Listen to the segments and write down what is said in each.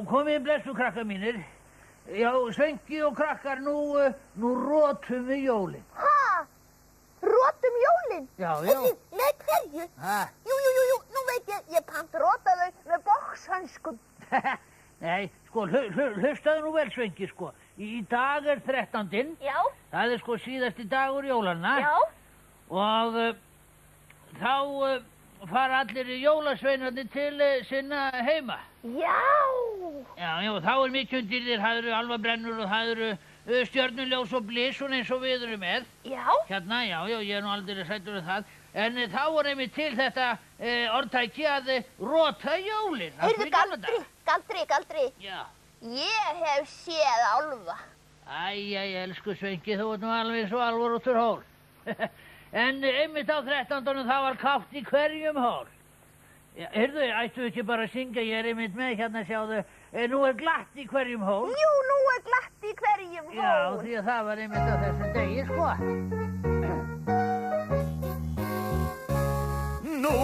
komið blessu krakkar mínir. Já, Svenki og krakkar, nú rótum við jólin. Ha? Rótum jólin? Já, já. Með hverju? Jú, nú veit ég kann róta þau með boxhandskum. Nei, sko, hlustaðu nú vel, Svenki, sko. Í dag 13. Já. Það sko síðasti dagur jólanna. Já. Og þá fara allir jólasveinarnir til sinna heima. Já. Já, þá mikið undir þér, það eru alvabrennur og það eru stjörnuljós og blísun eins og við erum með. Já. Hérna, já, ég nú aldrei sættur það. En þá einmitt til þetta orðtæki að rota jólin. Heyrðu, galdri. Já. Ég hef séð álfa. Æ, elsku Svenki, þú ert nú alveg eins og alvor út úr hól. En einmitt á 13. það var kátt í hverjum hól. Ja, heyrðu, ættu ekki bara að syngja, ég einmitt með hérna, sjáðu, nú glatt í hverjum hól. Jú, nú glatt í hverjum hól. Já, því að það var einmitt á þessum degi, sko. Nú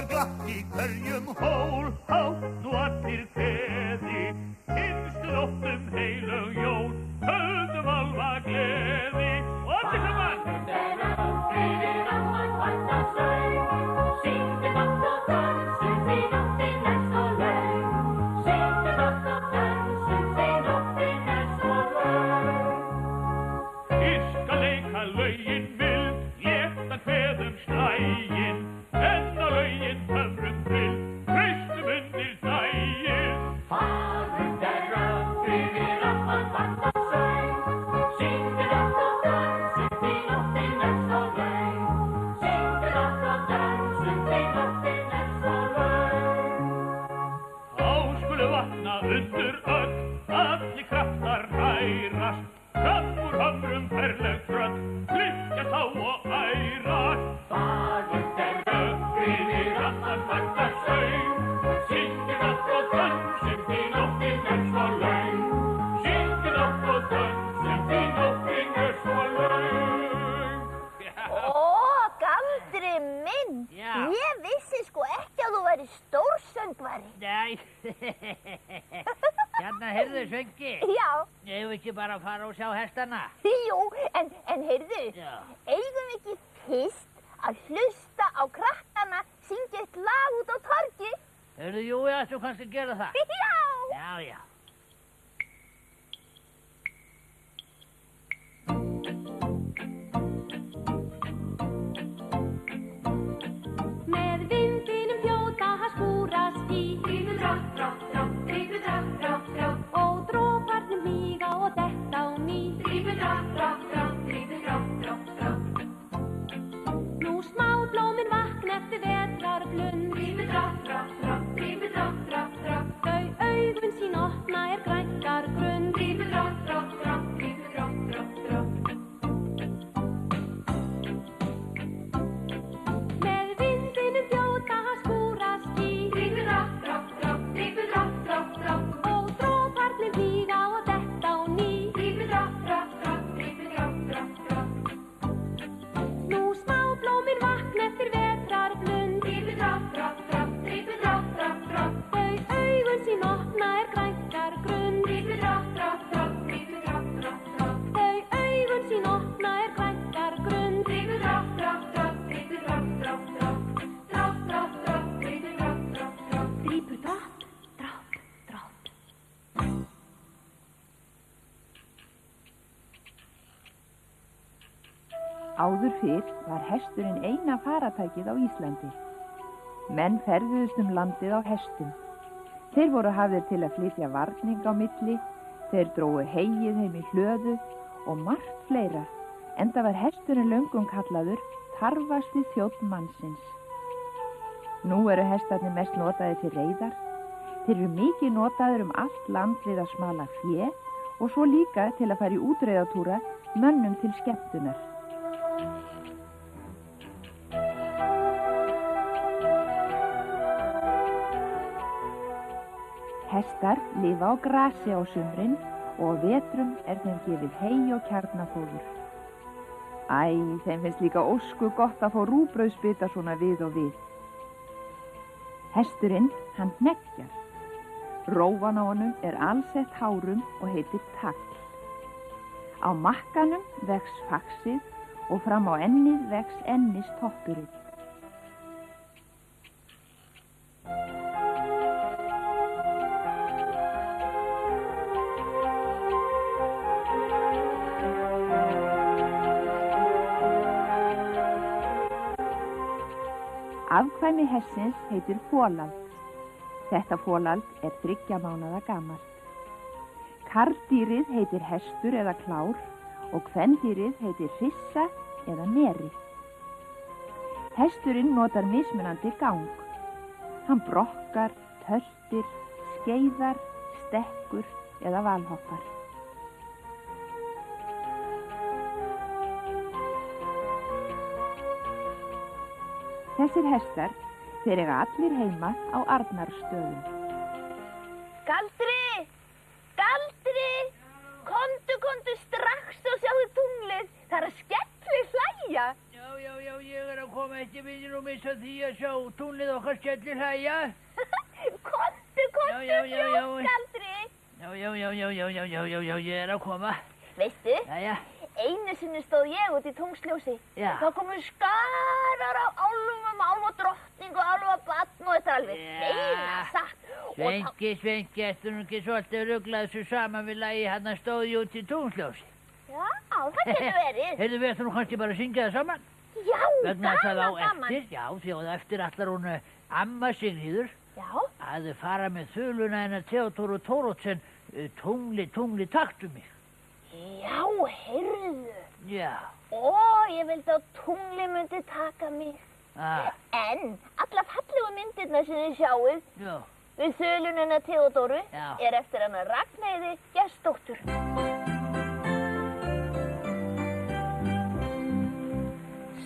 glatt í hverjum hól, hátt og allir gleði, innstu nóttum heilög jól, höldum alva gleði. Og allir saman! Hérna, heyrðu, Svenki. Já. Eigum við ekki bara að fara og sjá hestana? Jú, en heyrðu, eigum við ekki fyrst að hlusta á krakkana syngja eitt lag út á torgi? Heyrðu, jú, ég ættu kannski að gera það. Já. Já. Með vindinum þjóta hann skúrast í. Drífu drátt, drátt, drátt, drífu drátt, drátt, drátt. Og droparnir míga og detta á ný. Drífu drátt, drátt, drátt, drífu drátt, drátt, drátt. Nú smáblómin vakna eftir vetrarblund. Drífu drátt, drátt, drátt, drífu drátt, drátt, drátt. Þau augun sín opna grænkar grund. Drífu drátt, drátt, drátt, drífu drátt, drátt, drátt. Áður fyrr var hesturinn eina faratækið á Íslandi. Menn ferðuðust landið á hestum. Þeir voru hafðir til að flytja varning á milli, þeir drógu heyið heim í hlöðu og margt fleira, enda var hesturinn löngum kallaður þarfasti þjónn mannsins. Nú eru hestarnir mest notaðir til reiðar. Þeir eru mikið notaðir allt land við að smala fé og svo líka til að fara í útreiðatúra mönnum til skemmtunar. Hestar lifa á grasi á sumrin og á vetrum þeim gefið hey og kjarnafóður. Æ, þeim finnst líka ósku gott að fá rúgbrauðsbita svona við og við. Hesturinn, hann hneggjar. Rófan á honum alsett hárum og heitir tagl. Á makkanum vex faxið og fram á ennið vex ennistoppurinn. Afkvæmi hestsins heitir folald. Þetta folald 3 mánaða gamalt. Karldýrið heitir hestur eða klár og kvendýrið heitir hrissa eða meri. Hesturinn notar mismunandi gang. Hann brokkar, töltir, skeiðar, stekkur eða valhoppar. Þessir hestar, þeir eiga allir heima á Arnarstöðum. Galdri! Galdri! Komdu strax og sjáðu tunglið. Það að skelli hlæja. Já, ég að koma eftir vinir og missa því að sjá tunglið okkar skelli hlæja. Komdu, fljótt, Galdri. Já, ég að koma. Veistu? Jæja. Einu sinni stóð ég út í tungsljósi. Já. Þá komu skarar af álfum, álfadrottning og álfabarn og þetta alveg steina satt. Svenki, ertu nú ekki svolítið ruglað þessu saman við lagi hann stóð ég út í tungsljósi? Já, það getur verið. Heyrðu, við ætlum nú kannski bara að syngja það saman? Já, Vegna þess að á gaman. eftir, já, því að eftir ætlar hún amma Sigríður Já. að fara með þuluna hennar Theodóru Thoroddsen tungli taktu mig. Já, heyrðu. Já. Ó, ég vildi að tungli myndi taka mig. En alla fallegu myndirna sem þið sjáuð Já. við þulunina Theodóru Já. eftir hana Ragnheiði Gestsdóttur.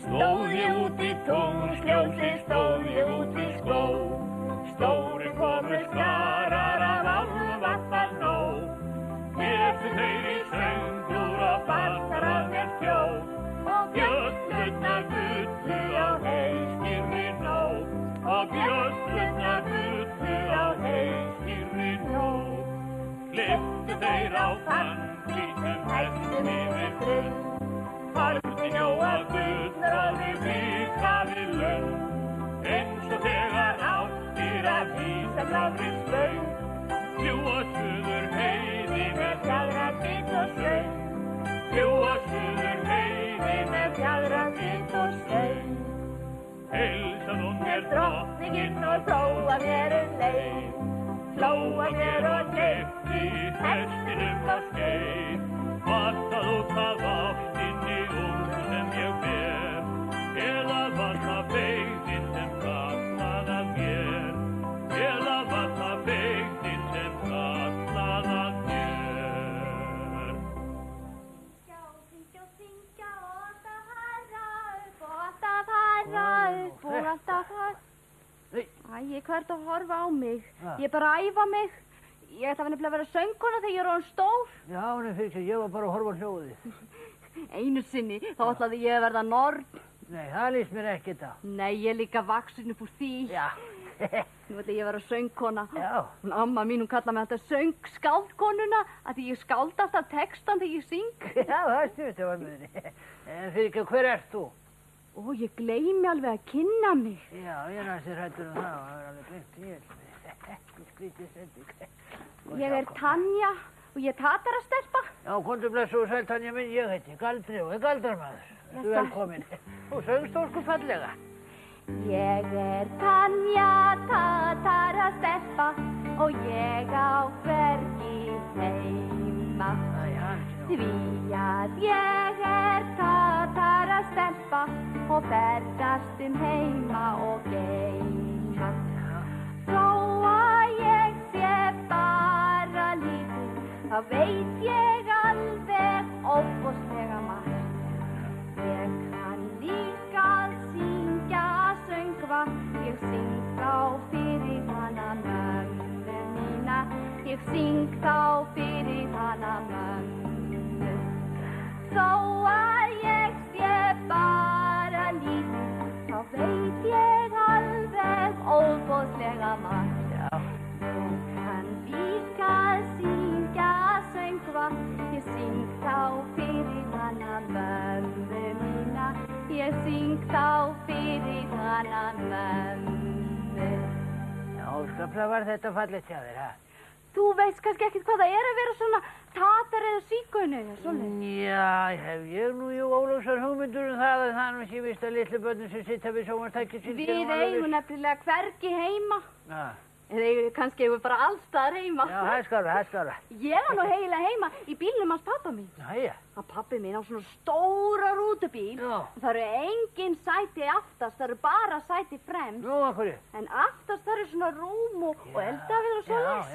Stóð ég út í tungsljósi, stóð ég út í skóg. Stóri komu skarar af álfaball nóg. Getu þeir í söngur og baltar að mér þjóð. Og bjöllurnar gullu á heiskýrri nóg. Og bjöllurnar gullu á heiskýrri nóg. Klipptu þeir á fannhvítum hestum yfir grunn. Harði njóa gullráði vikaði löng. Eins og þegar áttir að vísa gláfrið slöng. Fljúa suður heiði með fjaðrafít og slöng. Fljúa suður heiði með fjaðrafít og slöng. Heilsan hún mér drottninginn og hlóa mér leið. Hlóa mér og hleypti hestinum á skeið. Vattað út af ástinni sem ég ber. Eða var það feigðin sem kallað að mér. Eða var það feigðin sem kallað að mér. Syngja og alltaf fara upp og alltaf fara upp og alltaf fara. Æ, hvað ertu að horfa á mig? Ég er bara að æfa mig. Ég ætla nefnilega að vera söngkona þegar ég er orðin stór. Já, fyrir ég var bara að horfa á hljóðið. Einu sinni, þá ætlaði ég að verða norn. Nei, það líst mér ekkert á. Nei, ég er líka vaksin upp úr því. Já. Nú ætla ég að vera söngkona. Já. Amma mín, hún kallaði mig þetta söngskáldkonuna, að því ég skálda alltaf textan þegar ég syng. Já, það stuði var með henni. En fyrir hver ert þú? Ó, ég gleymi alveg að kynna mig. Já, ég er næstir hættur það er alveg beint í ekki skrítið sending. Ég er Tanja og ég er tatarastelpa. Já, komdu blessu og sæl Tanja minn, ég heiti Galdri og er galdramaður. Þú velkomin. Þú söngst ósku fallega. Ég er Tanja tatarastelpa og ég á hvergi heima. Því að ég er tatarastelpa og ferðast heima og geima. Þó að ég sé bara lítið, þá veit ég alveg ofboðslega margt. Ég kann líka að syngja söngva, ég syng þá fyrir hana mömmu mína. Ég syng þá fyrir hana mömmu. Þó að ég sé bara lítið, þá veit ég alveg ofboðslega margt. Ég kann pening þá fyrir hana mömmu. Já, skaplega var þetta fallegt hjá þér, ha? Þú veist kannski ekkert hvað það er að vera svona tatar eða sígaunu eða svoleiðis. Já, hef ég nú jú óljósar hugmyndur það að það er ekki víst að litlu börnin sem sitta við sjónvarpstæki sín. Við eigum nefnilega hvergi heima. Já. Eða kannski eigum við bara allstaðar heima. Já, það er skára. Ég var nú heila heima í bílnum hans pappa mín. Jæja. Að pappi mín á svona stóra rútubíl. Já. Það eru engin sæti aftast, það eru bara sæti fremst. Nú, af hverju? En aftast það eru svona rúm og eldavél og svoleiðis.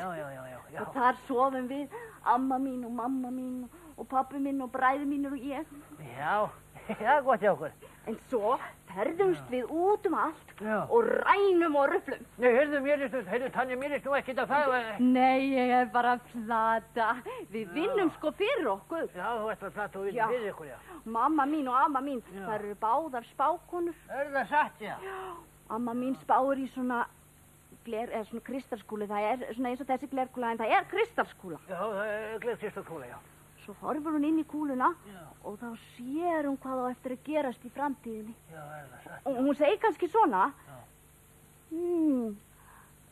Já. Og þar sofum við, amma mín og mamma mín og pappi mín og bræður mínir og ég. Já, gott hjá okkur. En svo ferðumst við út allt Já. og rænum og ruflum. Nei, heyrðu, Tanja, mér er nú ekkert að það. Nei, ég er bara að plata. Við vinnum sko fyrir okkur. Já, þú ert bara að plata og vinna fyrir ykkur, já. Mamma mín og amma mín, það eru báðar spákonur. Er það satt, já? Amma mín spáir í svona svona kristalskúli. Það er svona eins og þessi glerkúla, en það er kristalskúla. Já, það er kristalskúla, já. Svo horfur hún inn í kúluna og þá sér hún hvað á eftir að gerast í framtíðinni. Já, er það satt. Og hún segir kannski svona.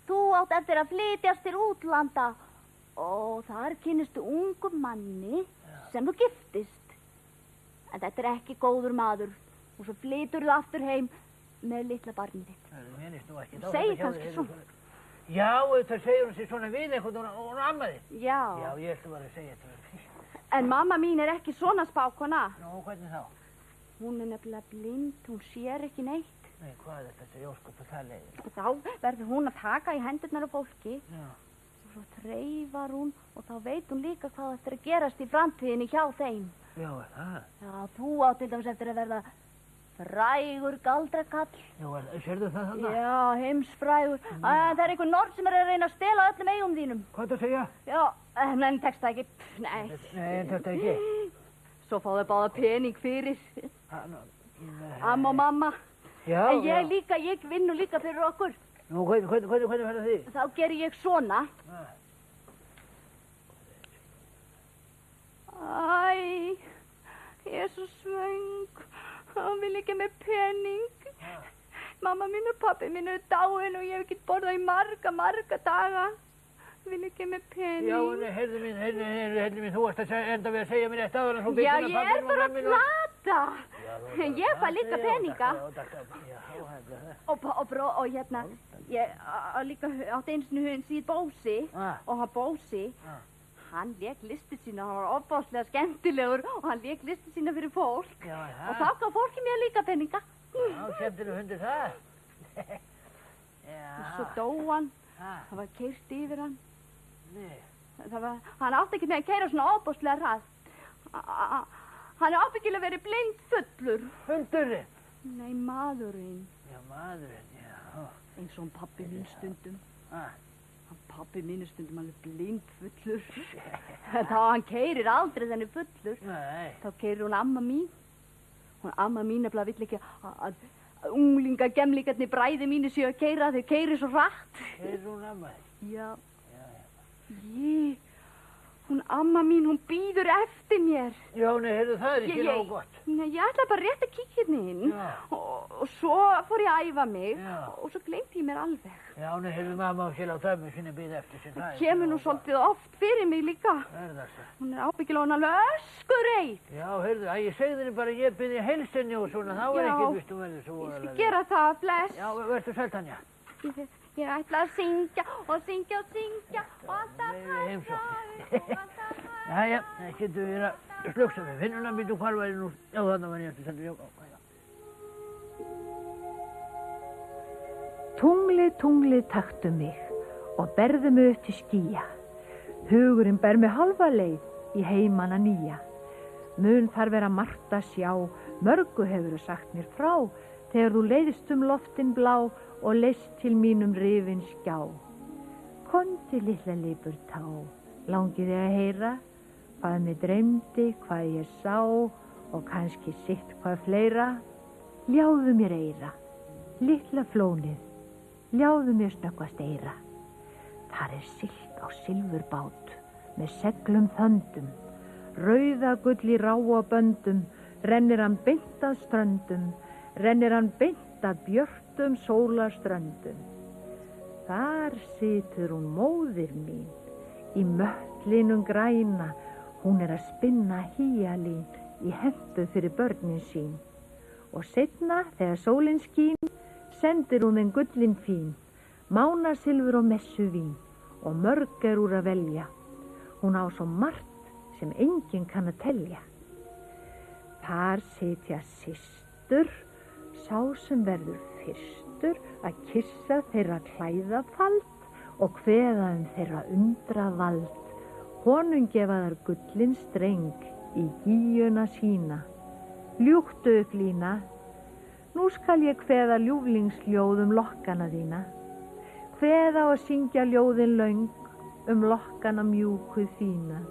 Þú átt eftir að flytjast til útlanda og þar kynnistu ungum manni sem þú giftist. En þetta er ekki góður maður og svo flytur þú aftur heim með litla barnið þitt. Það minnist nú ekki. Hún segir kannski svona. Já, það segir hún sér svona við einhvern og hún ammaði. Já. Já, ég ætla bara að segja þetta. En mamma mín er ekki svona spákona. Nú, hvernig þá? Hún er nefnilega blind, hún sér ekki neitt. Nei, hvað er þetta jóskap og það leiðir? Og þá verður hún að taka í hendurnar á fólki. Já. Og svo þreifar hún og þá veit hún líka hvað eftir að gerast í framtíðinni hjá þeim. Já, það? Já, þú átt til dæmis eftir að verða frægur galdrakall. Já, sérðu það þarna? Já, heimsfrægur. Það er einhver nord sem er að reyna að stela öllum eigum þínum. Hvað það segja? Já, en tekst það ekki. Nei. Nei, þetta ekki. Svo fá þau báða pening fyrir. Amma og mamma. Já, en ég vinn nú líka fyrir okkur. Nú, hvernig verður því? Þá gerir ég svona. Æ, ég er svo svöng. Hann vil ekki með pening. Mamma mín og pappi mín eru dáin og ég hef ekki borðað í marga daga. Vil ekki með pening. Já, heyrðu mín, þú varst að enda við að segja mér eitt áður en svo Já, ég er bara að plata. Ég fæ líka peninga. Og hérna, ég líka átti eins og hún síð Bósi og hann Bósi. Hann lék listir sína, hann var ofbáslega skemmtilegur og hann lék listir sína fyrir fólk. Já, og þá gaf fólki mér líka peninga. Já, skemmtilegur hundur það. Já. Og svo dó hann, það var keyrt yfir hann. Nei. Hann átti ekki með að keyra svona ofbáslega hratt. Hann er ábyggilega verið blind fullur. Hundurinn? Nei, maðurinn. Já, maðurinn, já. Eins og pappi mín stundum. Pappi mín er stundum alveg blind fullur. Þá hann keyrir aldrei þenni fullur. Nei. Þá keyrir hún amma mín. Hún amma mín nefnilega vill ekki að unglinga gemlingarnir bræði mínu séu að keyra. Þeir keyrir svo hratt. Keyrir hún amma þig? Já. Hún amma mín, hún bíður eftir mér. Já, nei, heyrðu, það er ekki nógu gott. Nei, ég ætla bara rétt að kíkja hérna inn. Og svo fór ég að æfa mig og svo gleymdi ég mér alveg. Já, nei, heyrðu, mamma á sér á dömmu sinni bíð eftir sér. Það kemur nú svolítið oft fyrir mig líka. Er það svo? Hún er ábyggilega hún alveg öskureið. Já, heyrðu, ég segði henni bara ég byrði heilsinni og svona, þá er ekki vist þú verður svo. Ég skal gera það, bless. Já, verður sæl, Tanja. Ég ætla að syngja og syngja og syngja og alltaf hætta. Jæja, það getur við að slugsa við vinnuna, býtu hvar væri nú. Já, þannig var ég eftir sendur, já. Tunglið taktu mig og berðu mig upp til skýja. Hugurinn ber mig halva leið í heimana nýja. Mun þar vera margt að sjá, mörgu hefur sagt mér frá, þegar þú leiðist loftin blá og leist til mínum rifin skjá. Komdu litla lipur tá, langið þig að heyra, hvað mig dreymdi, hvað ég sá og kannski sitt hvað fleira. Ljáðu mér eyra, litla flónið, ljáðu mér snöggvast eyra. Þar er siglt á silfurbát með seglum þöndum, rauða gull í ráa böndum, rennir hann beint að ströndum, rennir hann beint að björtum sólarströndum. Þar situr hún móðir mín, í möttlinum græna, hún að spinna hýjalín í hempu fyrir börnin sín. Og seinna, þegar sólin skín, sendir hún þeim gullin fín, mánasilfur og messuvín, og mörg úr að velja. Hún á svo margt sem enginn kann að telja. Þar sitja systur, sá sem verður fyrstur að kyssa þeirra klæðafald og kveða þeirra undravald. Honum gefa þær gullin streng í gíuna sína. Ljúktu upp lína, nú skal ég kveða ljúflingsljóð lokkana þína. Kveða og syngja ljóðin löng lokkana mjúku þína.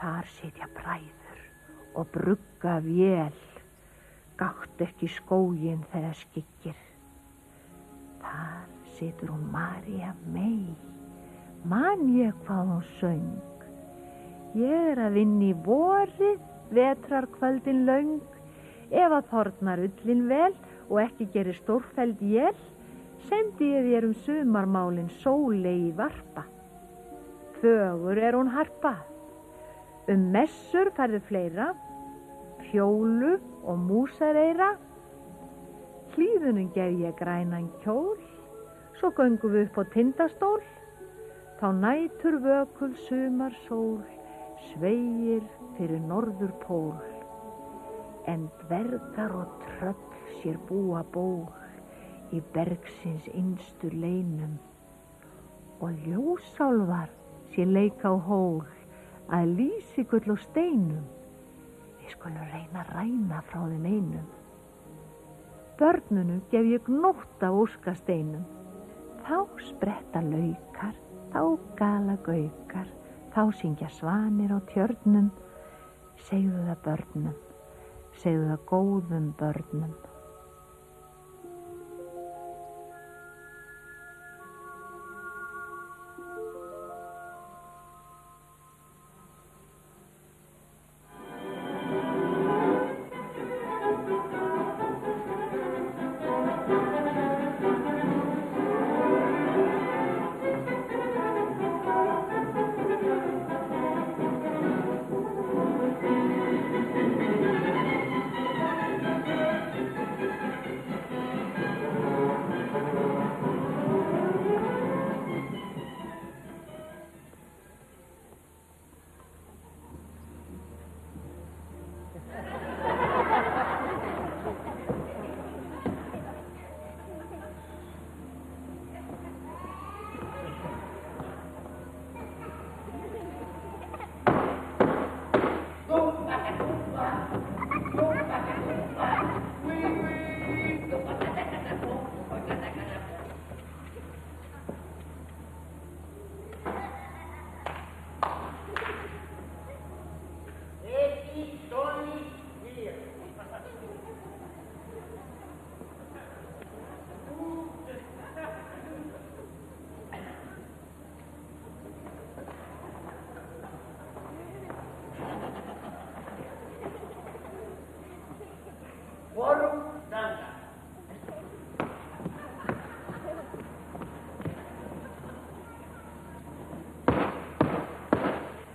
Þar sitja bræður og brugga vél, gátt ekki skóginn þegar skyggir. Þar situr hún María mey, man ég hvað hún söng. Ég að vinna í vorið, vetrarkvöldin löng, ef að þornar ullin vel og ekki gerir stórfelld él, sendi ég þér sumarmálin sólegi varpa. Fögur hún harpa, messur færðu fleira, fjólu og músareyra. Hlíðunum gef ég grænan kjól, svo göngum við upp á tindastól. Þá nætur vökul sumar sól, sveigir fyrir norðurpól. En dvergar og tröll sér búa ból í bergsins innstu leinum. Og ljósálfar sér leika á hól að lýsigull og steinum. Við skulum reyna að ræna frá þeim einum. Börnunum gef ég gnótt af óskasteinum. Þá spretta laukar, þá gala gaukar, þá syngja svanir á tjörnum. Segðu það börnum, segðu það góðum börnum.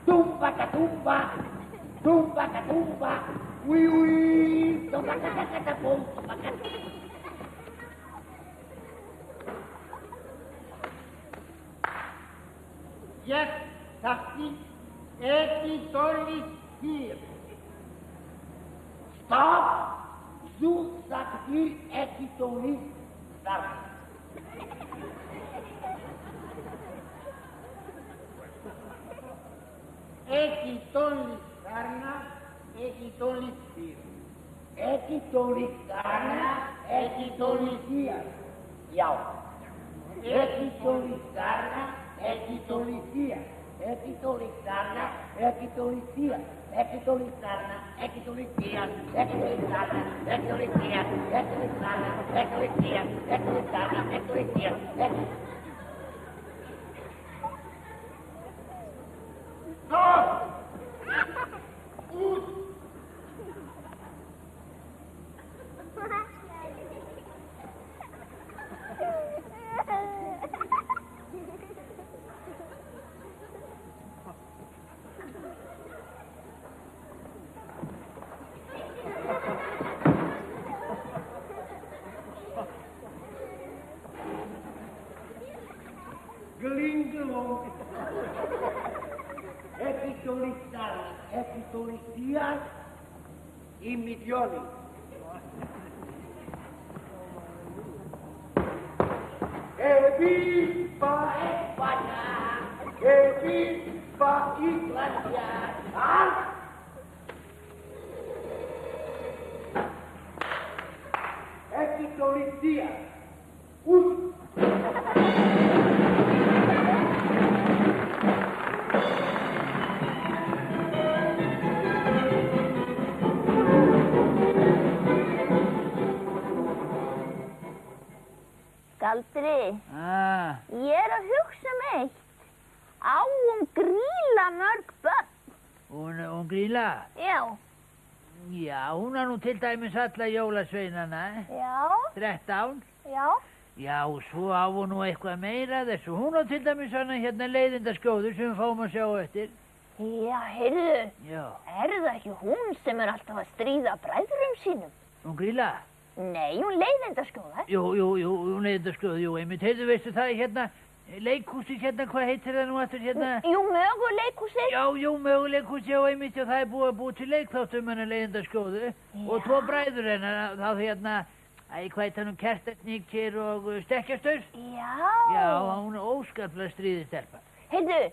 Tumba, tumba, tumba, ui, ui, tumba, pum, Yes, Sasti, eti tolli hier. Stop, zoek dat hier eti tolli start. Eti tolli sarna, eti tolli hier. Eti tolli sarna, eti tolli hier. Ja. Eti tolli sarna, eti tolli hier. Eti tolli sarna, eti tolli hier. Eti tolli sarna, eti tolli hier. Eti tolli sarna, eti tolli hier. Eti tolli sarna, eti tolli hier. Eti tolli sarna, eti tolli hier. Stop! Ut! Immidioni. Evviva España! Evviva Italia! Polizia! Galdri, ég að hugsa eitt. Á Grýla mörg börn? Hún Grýla? Já. Já, hún har nú til dæmis alla jólasveinana. Já. 13. Já. Já, svo á hún nú eitthvað meira þessu. Hún á til dæmis svona hérna leiðindaskjóður sem við fáum að sjá eftir. Já, heyrðu. Já. Það ekki hún sem alltaf að stríða bræðurum sínum? Hún Grýla? Nei, hún leiðindaskjóða. Jú, hún leiðindaskjóða, jú, einmitt. Heyrðu, veistu það hérna, leikhúsið hérna, hvað heitir það nú aftur hérna? Jú, möguleikhúsið. Já, möguleikhúsið, já, einmitt, og það er búið til leikþáttum hennar leiðindaskjóðu. Og 2 bræður hennar, þá hérna, hvað heit hann Kertasníkir og Stekkjastaur? Já. Já, hún er óskaplega stríðistelpa. Heyrðu,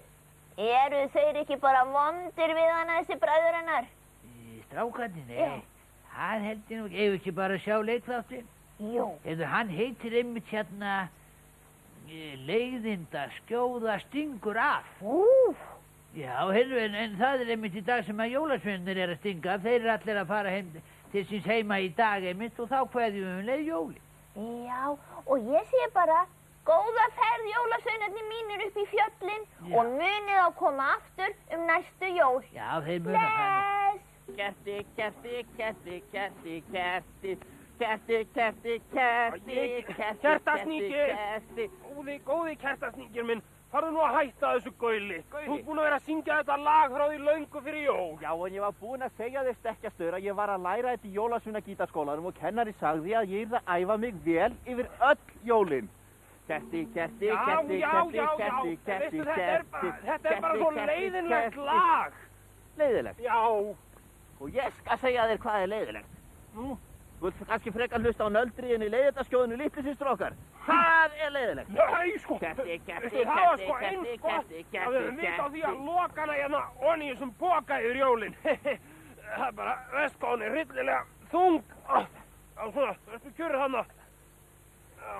eru þeir ekki bara vondir við hana, þessi bræður hennar? Strákarnir, nei. Það held ég nú ekki, ef ekki bara sjá leikþáttin. Jú. Heyrðu, hann heitir einmitt hérna leiðindaskjóða stingur af. Já, heyrðu, en það er einmitt í dag sem að jólasveinarnir er að stinga af. Þeir allir að fara heim til síns heima í dag einmitt og þá kveðjum við leið jóli. Já, og ég sé bara góða ferð jólasveinarnir mínir upp í fjöllin og munið að koma aftur næstu jól. Já, þeir munið að fara. Kerti, kerti, kerti, kerti, kerti, kerti, kerti, kerti, Kertasníkir! Góði Kertasníkir minn, farðu nú að hætta þessu gauli. Þú ert búinn að vera að syngja þetta lag frá því löngu fyrir jól. Já, en ég var búinn að segja þér Stekkjastur að ég var að læra þetta í jólasveinagítarskólanum og kennari sagði að ég yrði að æfa mig vel yfir öll jólin. Kerti, kerti, kerti, kerti, kerti, kerti, kerti, þetta er bara svo leiðinlegt lag. Leiðilegt? Já. Og ég skal segja þér hvað er leiðilegt. Nú, þú vilt kannski frekar hlusta á nöldriðin í leiðindaskjóðinu litlu systur okkar. Það er leiðilegt. Nei, sko. Kerti, kerti, það var kerti, sko kerti, eins gott kerti, að kerti, við höfum vita á því að loka hana hérna onni í þessum boka yfir jólin. Það er bara vestgóðin er hryllilega þung. Já, svona, verður kjörið hana. Já.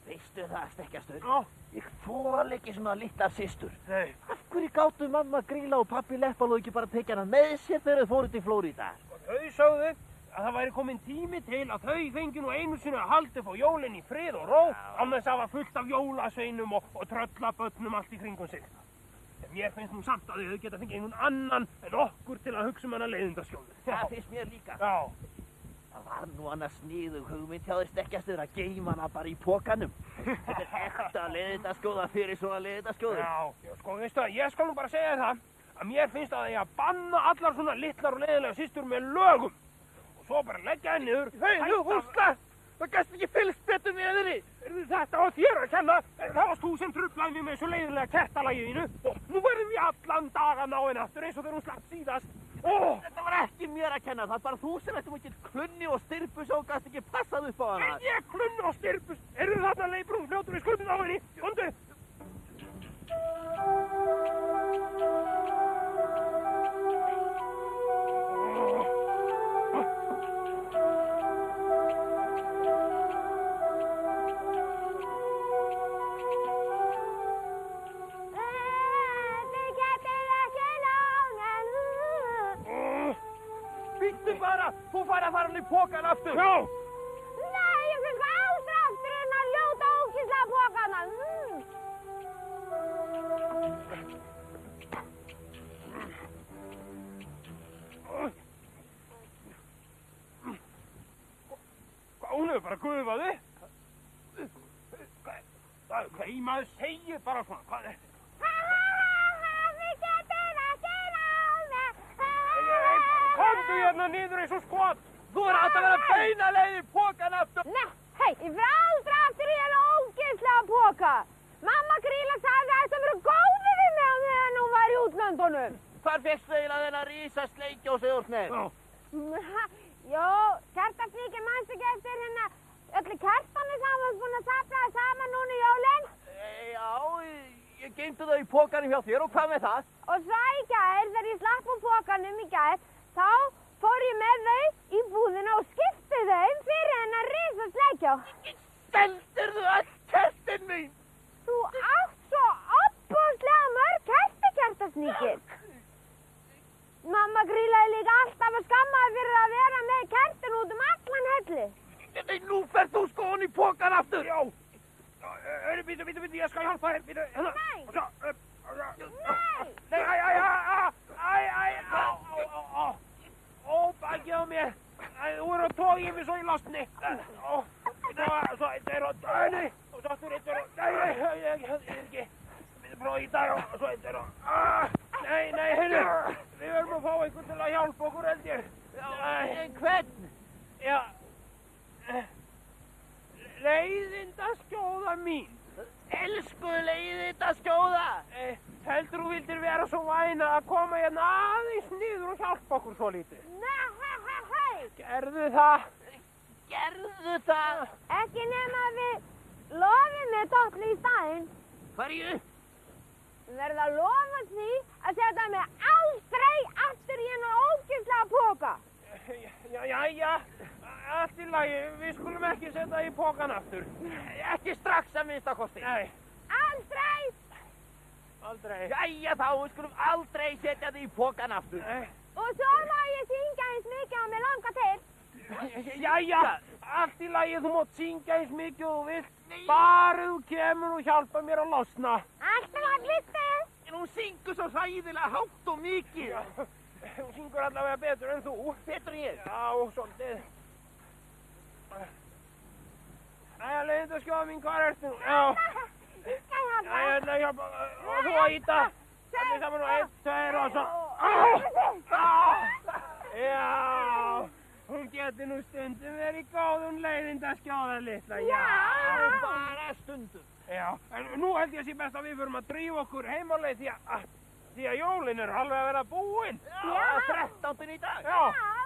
Veistu það, Stekkjastur? Já. Ég þol ekki svona litlar systur. Nei. Af hverju gátu mamma Grýla og pappi Leppalúð ekki bara tekið hana með sér þegar þau fóru til Flórída? Þau sögðu að það væri komin tími til að þau fengi nú einu sinni að halda upp á jólin í frið og ró án þess að hafa fullt af jólasveinum og tröllabönnum allt í kringum sig. En mér finnst nú samt að þau geta fengið einhvern annan en okkur til að hugsa hana leiðindaskjóðu. Það finnst mér líka. Já. Það var nú annars sniðug hugmynd hjá þér Stekkjastur að geyma hana bara í pokanum. Þetta er ekta leiðindaskjóða fyrir svona leiðindaskjóður. Já, sko veistu að ég skal nú bara segja það að mér finnst að ég að banna allar svona litlar og leiðinlega systur með lögum. Og svo bara leggja henni niður. Hei, þú húslar! Það gæst ekki fylgst betur með þér. Þetta á þér að kenna. Það varst þú sem truflaði mig með svo leiðinlega kertalagið þínu. Og nú verðum við allan dagan á henni aftur eins og þegar hún slapp síðast. Þetta var ekki mér að kenna, það er bara þú sem ættum ekki klunni og styrpus og gæst ekki passað upp á hana. En ég klunni og styrpus? Eru þarna Leibrún fljótur við skuldin á henni? Undu! Þú fær að fara hann í pokan aftur! Já! Nei, ég finnst ásrafturinn að ljóta ókýrslega pokana. Hvað, hún hefur bara gufaði? Hvað í maður segir bara svona, hvað er þetta? Komdu hérna niður eins og skot! Þú er átt að vera beina leið í pokan aftur! Nei, hei, ég fyrir aldrei aftur í henni ógeðslega poka. Mamma Grýla sagði að þetta verið góðið við mig á meðan hún var í útlöndunum. Hvar fékkstu eiginlega þennan rísa sleikjós eða úr með? Jó, kertasníki manstu ekki eftir hérna öllu kertanu sem var búin að safna saman núna í jólinn? Já, ég geymdi þau í pokanum hjá þér og hvað með það? Og svo í gær, þegar ég slapp úr pokanum í gær, þá fór ég með þau í búðina og skipti þeim fyrir hennar risa sleikjá. Seldirðu öll kertin mín? Þú átt svo opbúslega mörg kertasníkir. Mamma grílaði líka alltaf að skammaði fyrir að vera með kertin út allan helli. Nei, nú ferð þú skóðan í pokan aftur. Já. Bíddu, ég skal hjálpa þér. Bíddu, hérna. Nei. Og svo, Nei! Nei, Ó, bakið á mér. Þú eru að tóa í mig svo í losni. Svo eitt er og, nei, og svo aftur eitt er og, nei, ég er ekki. Við prófa í dag og svo eitt er og, nei, heyrðu. Við verðum að fá einhvern til að hjálpa okkur, held ég. Hvern? Já. Leiðindaskjóða mín. Elsku leiðindaskjóða. Heldur þú vildir vera svo væna að koma hérna aðeins niður og hjálpa okkur svo lítið? Nei! Gerðu það. Gerðu það. Ekki nema að við lofum með Dollu í staðinn. Hverju? Við verðum að lofa því að setja mig aldrei aftur í hennar ógeðslega poka. Jæja, allt í lagi, við skulum ekki setja í pokan aftur. Ekki strax að minnstakosti. Nei. Aldrei! Aldrei. Jæja þá, við skulum aldrei setja þig í pokan aftur. Nei. Og svo má ég syngja eins mikið og mig langar til. Jæja, allt í lagi, þú mátt syngja eins mikið og þú vilt. Bara þú kemur og hjálpa mér að losna. Alltaf að hlusta. En hún syngur svo hræðilega hátt og mikið. Hún syngur allavega betur en þú. Betur en ég. Já, svolítið. Jæja, leiðindaskjóða mín, hvað ertu nú? Já. Jæja, hjálpa. Og þú að íta. Allir saman og 1, 2 og svo. Já. Hún getur nú stundum verið góð, hún leiðindaskjóða litla. Já. Bara stundum. Já, en nú held ég að sé best að við förum að drífa okkur heim á leið því að jólin eru alveg að vera búin. Já, 13. í dag. Já. Já.